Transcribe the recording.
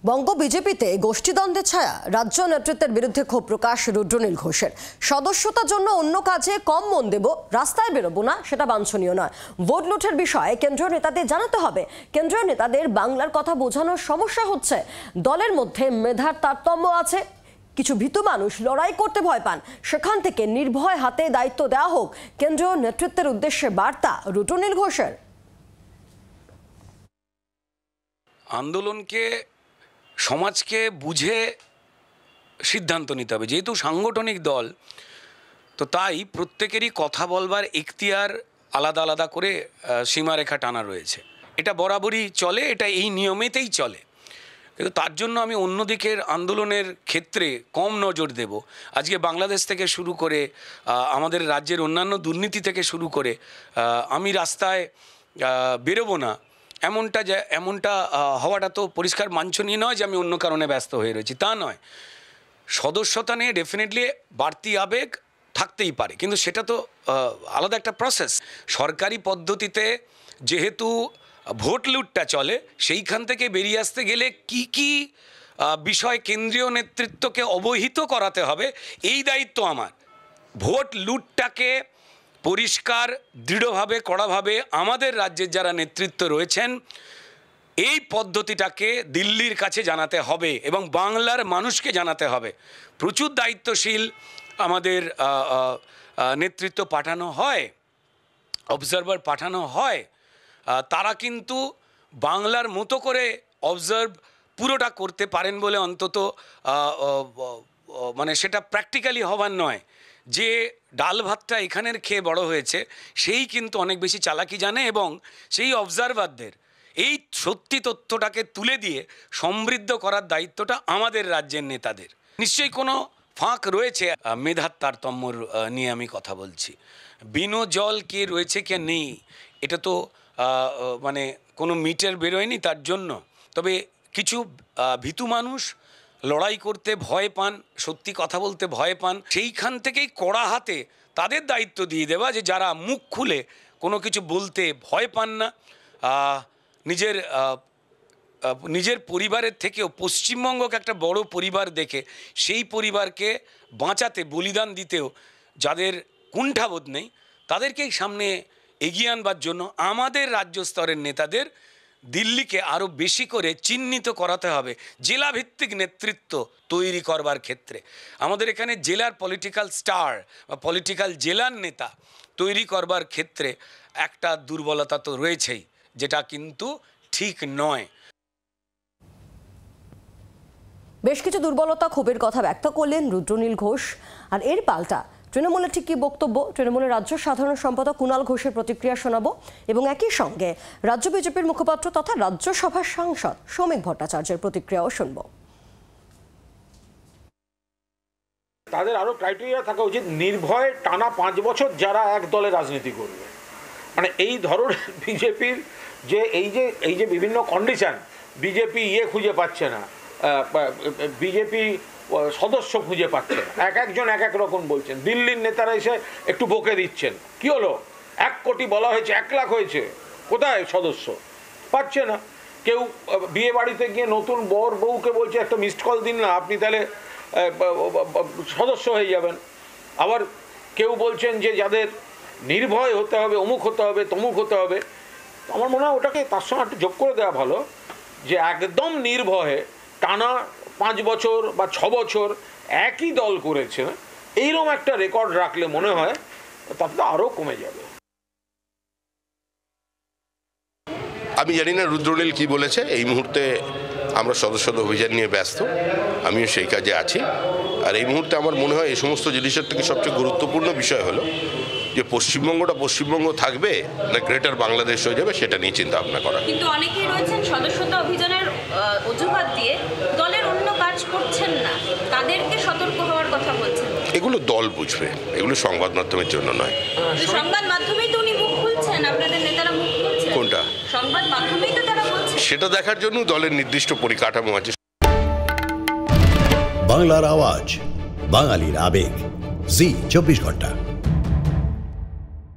বঙ্গ বিজেপিতে গোষ্ঠীদ্বন্দ্বের ছায়া, রাজ্য নেতৃত্বের বিরুদ্ধে ক্ষোভ প্রকাশ রুদ্রনীল ঘোষের। সদস্যতার জন্য অন্য কাজে কম মন দেব, রাস্তায় বেরোবো না, সেটা বাঞ্ছনীয় নয়। ভোট লুঠের বিষয়ে কেন্দ্রীয় নেতাদের জানাতে হবে। কেন্দ্রীয় নেতাদের বাংলার কথা বোঝানোর সমস্যা হচ্ছে, দলের মধ্যে মেধার তারতম্য আছে। কিছু ভীতু মানুষ লড়াই করতে ভয় পান, সেখান থেকে নির্ভয় হাতে দায়িত্ব দেওয়া হোক, কেন্দ্রীয় নেতৃত্বের উদ্দেশ্যে বার্তা রুদ্রনীল ঘোষের। আন্দোলনকে সমাজকে বুঝে সিদ্ধান্ত নিতে হবে। যেহেতু সাংগঠনিক দল, তো তাই প্রত্যেকেরই কথা বলবার এখতিয়ার আলাদা আলাদা করে সীমারেখা টানা রয়েছে। এটা বরাবরই চলে, এটা এই নিয়মেতেই চলে। কিন্তু তার জন্য আমি অন্যদিকের আন্দোলনের ক্ষেত্রে কম নজর দেব। আজকে বাংলাদেশ থেকে শুরু করে আমাদের রাজ্যের অন্যান্য দুর্নীতি থেকে শুরু করে আমি রাস্তায় বেরোবো না, এমনটা হওয়াটা তো পরিষ্কার বাঞ্ছনীয় নয় যে আমি অন্য কারণে ব্যস্ত হয়ে রয়েছি, তা নয়। সদস্যতা নিয়ে ডেফিনেটলি বাড়তি আবেগ থাকতেই পারে, কিন্তু সেটা তো আলাদা একটা প্রসেস। সরকারি পদ্ধতিতে যেহেতু ভোট লুটটা চলে, সেইখান থেকে বেরিয়ে আসতে গেলে কি কি বিষয় কেন্দ্রীয় নেতৃত্বকে অবহিত করাতে হবে, এই দায়িত্ব আমার। ভোট লুটটাকে পরিষ্কার, দৃঢ়ভাবে, কড়াভাবে আমাদের রাজ্যের যারা নেতৃত্ব রয়েছেন, এই পদ্ধতিটাকে দিল্লির কাছে জানাতে হবে এবং বাংলার মানুষকে জানাতে হবে। প্রচুর দায়িত্বশীল আমাদের নেতৃত্ব পাঠানো হয়, অবজারভার পাঠানো হয়। তারা কিন্তু বাংলার মতো করে অবজার্ভ পুরোটা করতে পারেন বলে অন্তত মানে সেটা প্র্যাকটিক্যালি হবার নয়। যে ডাল ভাতটা এখানের খেয়ে বড় হয়েছে, সেই কিন্তু অনেক বেশি চালাকি জানে এবং সেই অবজারভারদের এই সত্যি তথ্যটাকে তুলে দিয়ে সমৃদ্ধ করার দায়িত্বটা আমাদের রাজ্যের নেতাদের। নিশ্চয়ই কোনো ফাঁক রয়েছে মেধার তারতম্যর নিয়ে আমি কথা বলছি। বিনো জল কে রয়েছে কে নেই, এটা তো মানে কোনো মিটার বেরোয়নি তার জন্য। তবে কিছু ভীতু মানুষ লড়াই করতে ভয় পান, সত্যি কথা বলতে ভয় পান, সেইখান থেকেই কড়া হাতে তাদের দায়িত্ব দিয়ে দেওয়া যে যারা মুখ খুলে কোনো কিছু বলতে ভয় পান না, নিজের পরিবারের থেকেও পশ্চিমবঙ্গকে একটা বড় পরিবার দেখে সেই পরিবারকে বাঁচাতে, বলিদান দিতেও যাদের কুণ্ঠাবোধ নেই, তাদেরকেই সামনে এগিয়ে আনবার জন্য আমাদের রাজ্য স্তরের নেতাদের দিল্লিকে আরও বেশি করে চিহ্নিত করাতে হবে। জেলাভিত্তিক নেতৃত্ব তৈরি করবার ক্ষেত্রে আমাদের এখানে জেলার পলিটিক্যাল স্টার বা পলিটিক্যাল জেলার নেতা তৈরি করবার ক্ষেত্রে একটা দুর্বলতা তো রয়েছেই, যেটা কিন্তু ঠিক নয়। বেশ কিছু দুর্বলতা, ক্ষোভের কথা ব্যক্ত করলেন রুদ্রনীল ঘোষ। আর এর পাল্টা তৃণমূলের ঠিক কি বক্তব্য, তৃণমূলের রাজ্য সাধারণ সম্পাদক কুণাল ঘোষের প্রতিক্রিয়া শোনাবো এবং একই সঙ্গে রাজ্য বিজেপির মুখপাত্র তথা রাজ্যসভার সাংসদ সৌমিক ভট্টাচার্যের প্রতিক্রিয়াও শুনব। তাদের আরো ক্রাইটেরিয়া থাকা উচিত, নির্ভয় টানা 5 বছর যারা এক দলে রাজনীতি করবে। মানে এই ধরনের বিজেপির যে এই যে বিভিন্ন কন্ডিশন, বিজেপি খুঁজে পাচ্ছে না, বিজেপি সদস্য খুঁজে পাচ্ছে না, একজন এক রকম বলছেন। দিল্লির নেতারা এসে একটু বকে দিচ্ছেন, কি হলো 1 কোটি বলা হয়েছে, 1 লাখ হয়েছে, কোথায় সদস্য? পাচ্ছে না। কেউ বিয়ে বাড়িতে গিয়ে নতুন বর বউকে বলছে একটা মিসড কল দিন না, আপনি তাহলে সদস্য হয়ে যাবেন। আবার কেউ বলছেন যে যাদের নির্ভয় হতে হবে, অমুক হতে হবে, তমুক হতে হবে। আমার মনে হয় ওটাকে তার সঙ্গে একটু যোগ করে দেওয়া ভালো, যে একদম নির্ভয়ে টানা 5 বছর বা 6 বছর একই দল করেছে, এইরকম একটা রেকর্ড রাখলে মনে হয় তাতে আরও কমে যাবে। আমি জানি না রুদ্রনীল কি বলেছে। এই মুহূর্তে আমরা সদস্যতা অভিযান নিয়ে ব্যস্ত, আমিও সেই কাজে আছি। আর এই মুহূর্তে আমার মনে হয় এই সমস্ত জিনিসের থেকে সবচেয়ে গুরুত্বপূর্ণ বিষয় হলো যে পশ্চিমবঙ্গটা পশ্চিমবঙ্গ থাকবে না গ্রেটার বাংলাদেশ হয়ে যাবে, সেটা নিয়ে চিন্তা ভাবনা করা। কিন্তু অনেকেই রয়েছেন সদস্যতা অভিযানের অজুহাত দিয়ে দলের অন্য কাজ করছেন না, তাদেরকে সতর্ক হওয়ার কথা বলছেন। এগুলো দল বুঝবে, এগুলো সংবাদ মাধ্যমের জন্য নয়। সংবাদ মাধ্যমেই তো উনি মুখ খুলছেন, আপনাদের নেতারা মুখ খুলছেন। কোনটা? সংবাদ মাধ্যমেই তো তারা বলছেন। সেটা দেখার জন্য দলের নির্দিষ্ট পরিকাঠামো আছে। বাংলার আওয়াজ, বাঙালির আবেগ, জি 24 ঘন্টা।